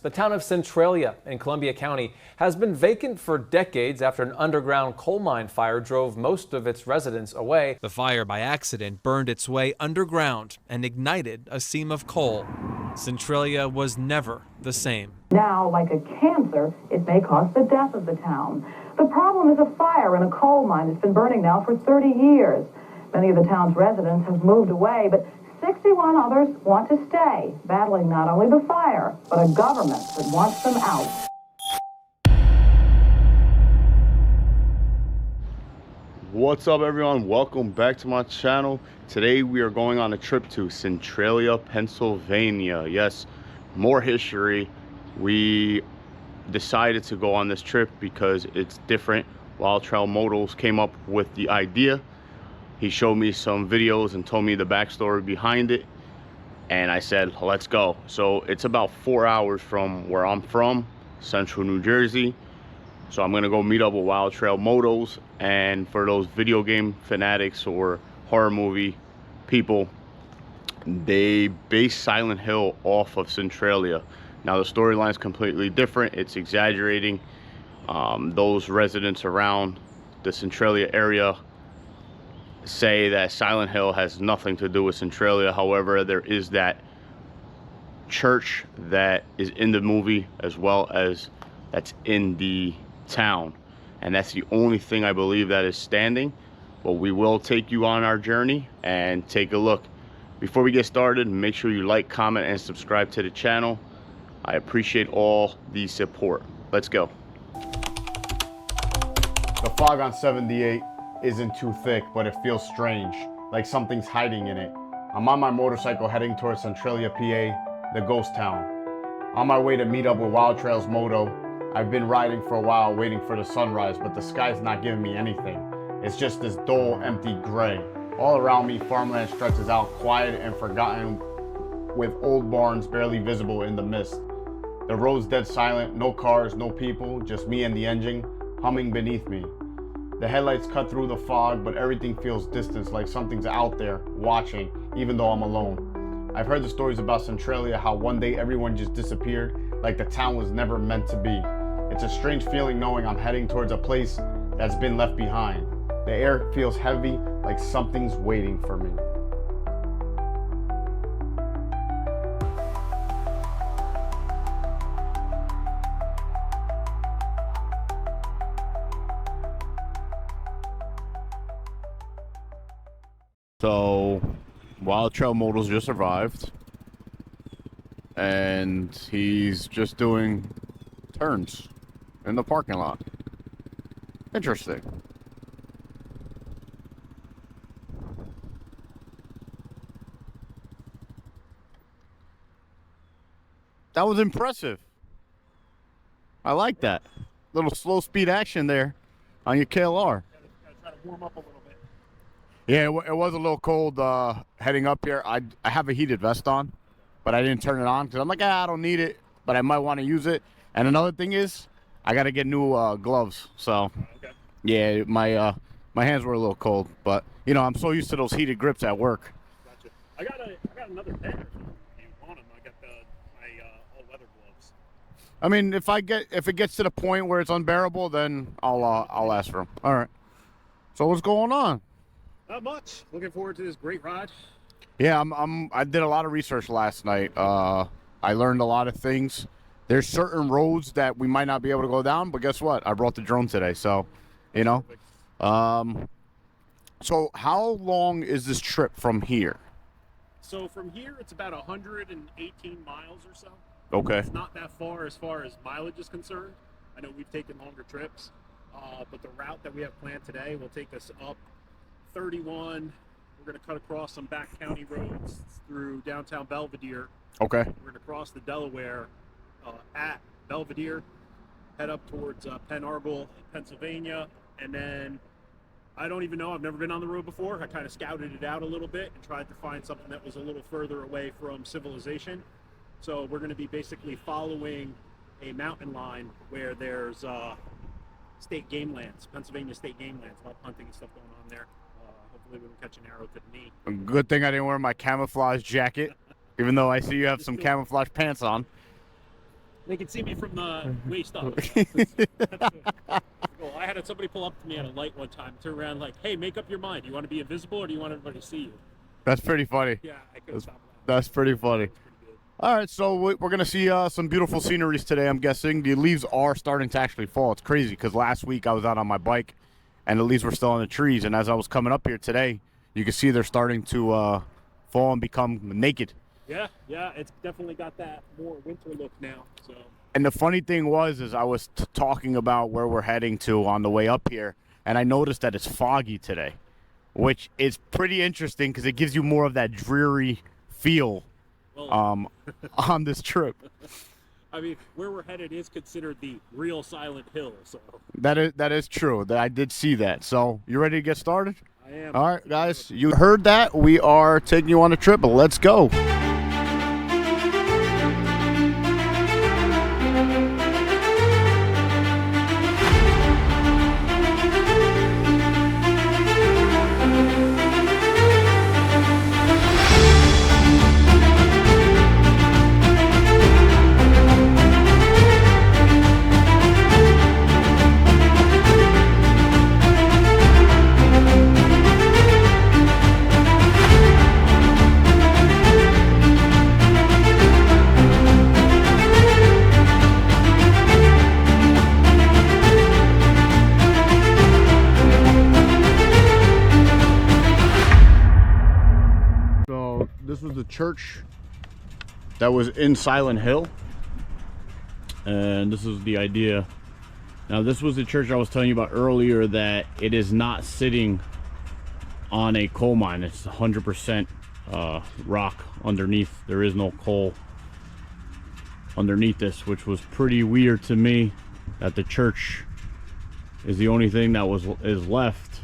The town of Centralia in Columbia County has been vacant for decades after an underground coal mine fire drove most of its residents away. The fire by accident burned its way underground and ignited a seam of coal. Centralia was never the same. Now, like a cancer, it may cause the death of the town. The problem is a fire in a coal mine that's been burning now for 30 years. Many of the town's residents have moved away, but 61 others want to stay, battling not only the fire, but a government that wants them out. What's up, everyone? Welcome back to my channel. Today we are going on a trip to Centralia, Pennsylvania. Yes, more history. We decided to go on this trip because it's different. Wild Trail Motors came up with the idea. He showed me some videos and told me the backstory behind it, and I said, let's go. So it's about 4 hours from where I'm from, Central New Jersey. So I'm gonna go meet up with Wild Trail Motors, and for those video game fanatics or horror movie people, they base Silent Hill off of Centralia. Now the storyline is completely different. It's exaggerating. Those residents around the Centralia area say that Silent Hill has nothing to do with Centralia. However, there is that church that is in the movie as well as that's in the town, and that's the only thing I believe that is standing. But we will take you on our journey and take a look. Before we get started, make sure you like, comment, and subscribe to the channel. I appreciate all the support. Let's go. The fog on 78 isn't too thick, but it feels strange, like something's hiding in it. I'm on my motorcycle heading towards Centralia, PA, the ghost town. On my way to meet up with Wild Trail's Moto. I've been riding for a while waiting for the sunrise, but the sky's not giving me anything. It's just this dull, empty gray. All around me, farmland stretches out quiet and forgotten, with old barns barely visible in the mist. The road's dead silent, no cars, no people, just me and the engine humming beneath me. The headlights cut through the fog, but everything feels distant, like something's out there, watching, even though I'm alone. I've heard the stories about Centralia, how one day everyone just disappeared, like the town was never meant to be. It's a strange feeling knowing I'm heading towards a place that's been left behind. The air feels heavy, like something's waiting for me. So, Wild Trail Motors just arrived, and he's just doing turns in the parking lot. Interesting. That was impressive. I like that. Little slow speed action there on your KLR. Gotta try to warm up a little bit. Yeah, it was a little cold heading up here. I have a heated vest on, but I didn't turn it on because I'm like, I don't need it, but I might want to use it. And another thing is, I got to get new gloves. So, Okay. yeah, my hands were a little cold, but you know, I'm so used to those heated grips at work. Gotcha. I got another pair. If you want them, I got my all-weather gloves. I mean, if it gets to the point where it's unbearable, then I'll ask for them. All right. So what's going on? Not much. Looking forward to this great ride. Yeah, I did a lot of research last night. I learned a lot of things. There's certain roads that we might not be able to go down, but guess what? I brought the drone today, so, you know. So how long is this trip from here? So from here, it's about 118 miles or so. Okay. It's not that far as mileage is concerned. I know we've taken longer trips, but the route that we have planned today will take us up 31. We're going to cut across some back county roads through downtown Belvedere. Okay. We're going to cross the Delaware at Belvedere, head up towards Penn Arbor, Pennsylvania, and then I don't even know. I've never been on the road before. I kind of scouted it out a little bit and tried to find something that was a little further away from civilization. So we're going to be basically following a mountain line where there's state game lands, Pennsylvania state game lands, a lot of hunting and stuff going on there. Hopefully we don't catch an arrow to the knee. Good thing I didn't wear my camouflage jacket, even though I see you have some camouflage pants on. They can see me from the waist up. Well, I had somebody pull up to me at a light one time, turn around like, "Hey, make up your mind. Do you want to be invisible or do you want everybody to see you?" That's pretty funny. Yeah, I couldn't stop laughing. That's pretty funny. Pretty good. All right, so we're going to see some beautiful sceneries today, I'm guessing. The leaves are starting to actually fall. It's crazy because last week I was out on my bike and the leaves were still on the trees. And as I was coming up here today, you can see they're starting to fall and become naked. Yeah, it's definitely got that more winter look now. So. And the funny thing is I was talking about where we're heading to on the way up here, and I noticed that it's foggy today, which is pretty interesting because it gives you more of that dreary feel on this trip. I mean, where we're headed is considered the real Silent Hill, so. That is true. I did see that. So, you ready to get started? I am. All right, guys. You heard that. We are taking you on a trip. Let's go. This was the church that was in Silent Hill, and this is the idea. Now, this was the church I was telling you about earlier, that it is not sitting on a coal mine. It's 100% rock underneath. There is no coal underneath this, which was pretty weird to me, that the church is the only thing that is left.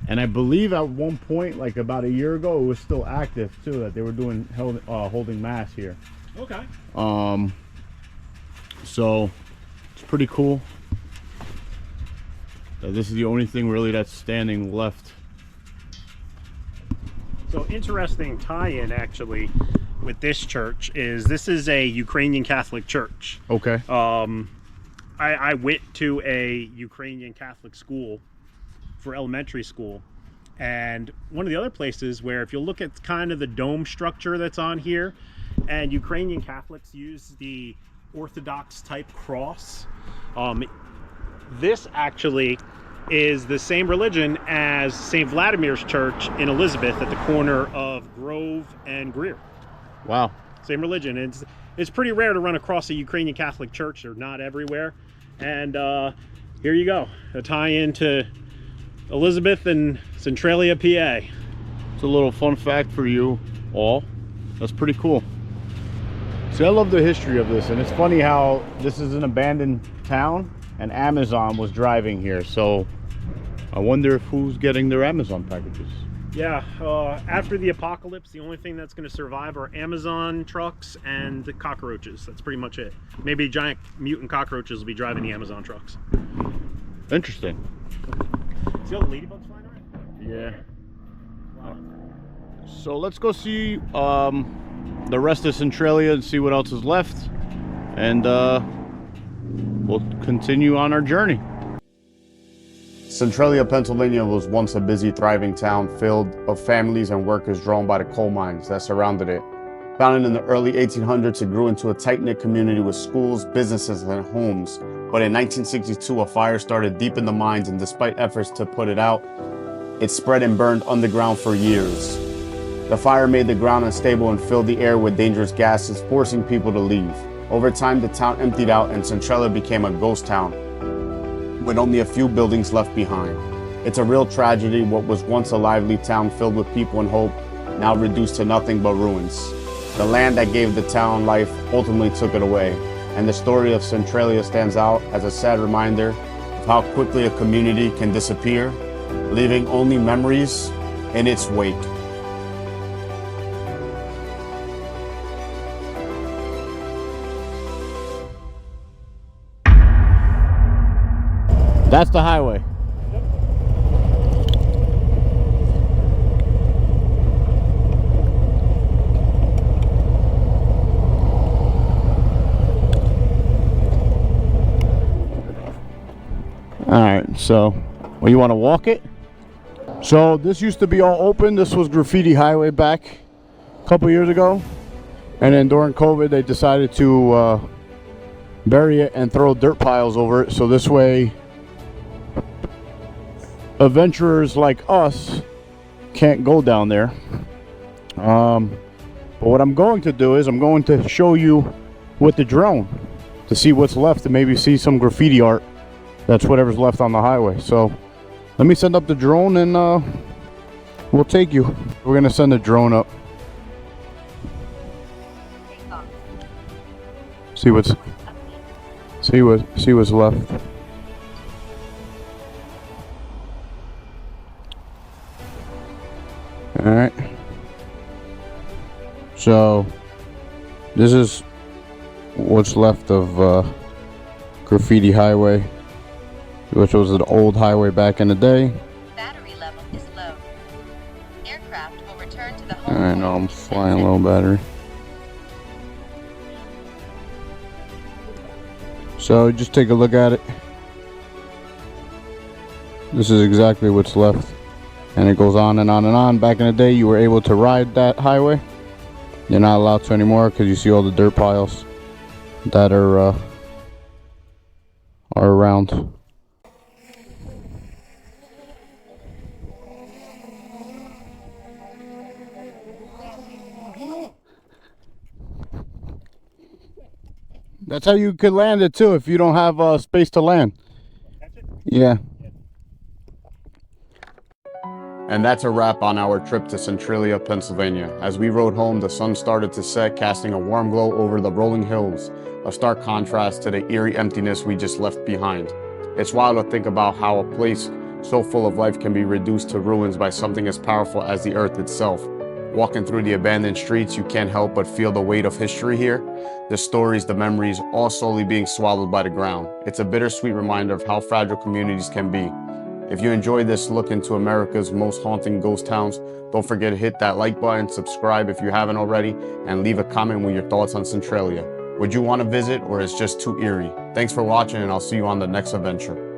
And I believe at one point, like about a year ago, it was still active too, that they were doing holding mass here. Okay. So it's pretty cool that this is the only thing really that's standing left. So interesting tie-in actually with this church is this is a Ukrainian Catholic church. Okay. I went to a Ukrainian Catholic school for elementary school, and one of the other places where, if you look at kind of the dome structure that's on here, and Ukrainian Catholics use the Orthodox type cross, this actually is the same religion as St. Vladimir's Church in Elizabeth at the corner of Grove and Greer. Wow. Same religion. It's pretty rare to run across a Ukrainian Catholic church. They're not everywhere. And here you go, a tie-in to Elizabeth and Centralia, PA. It's a little fun fact for you all. That's pretty cool. See, I love the history of this, and it's funny how this is an abandoned town and Amazon was driving here. So I wonder if who's getting their Amazon packages. Yeah, after the apocalypse, the only thing that's going to survive are Amazon trucks and the cockroaches. That's pretty much it. Maybe giant mutant cockroaches will be driving the Amazon trucks. Interesting. See all the ladybugs flying around? Yeah. Wow. So let's go see the rest of Centralia and see what else is left, and we'll continue on our journey. Centralia, Pennsylvania was once a busy, thriving town filled of families and workers drawn by the coal mines that surrounded it. Founded in the early 1800s, it grew into a tight-knit community with schools, businesses, and homes. But in 1962, a fire started deep in the mines, and despite efforts to put it out, it spread and burned underground for years. The fire made the ground unstable and filled the air with dangerous gases, forcing people to leave. Over time, the town emptied out, and Centralia became a ghost town, with only a few buildings left behind. It's a real tragedy. What was once a lively town filled with people and hope, now reduced to nothing but ruins. The land that gave the town life ultimately took it away, and the story of Centralia stands out as a sad reminder of how quickly a community can disappear, leaving only memories in its wake. That's the highway. So, well, you want to walk it? So this used to be all open. This was Graffiti Highway back a couple years ago. And then during COVID, they decided to bury it and throw dirt piles over it. So this way, adventurers like us can't go down there. But what I'm going to do is I'm going to show you with the drone to see what's left and maybe see some graffiti art. That's whatever's left on the highway. So let me send up the drone and we'll take you. We're gonna send the drone up. See what's left. All right. So this is what's left of Graffiti Highway, which was an old highway back in the day. Battery level is low. Aircraft will return to the home. I know I'm flying low battery. So just take a look at it. This is exactly what's left. And it goes on and on and on. Back in the day, you were able to ride that highway. You're not allowed to anymore because you see all the dirt piles that are around. That's how you could land it too if you don't have space to land. Yeah. And that's a wrap on our trip to Centralia, Pennsylvania. As we rode home, the sun started to set, casting a warm glow over the rolling hills, a stark contrast to the eerie emptiness we just left behind. It's wild to think about how a place so full of life can be reduced to ruins by something as powerful as the earth itself. Walking through the abandoned streets, you can't help but feel the weight of history here. The stories, the memories, all slowly being swallowed by the ground. It's a bittersweet reminder of how fragile communities can be. If you enjoyed this look into America's most haunting ghost towns, don't forget to hit that like button, subscribe if you haven't already, and leave a comment with your thoughts on Centralia. Would you want to visit, or is it just too eerie? Thanks for watching, and I'll see you on the next adventure.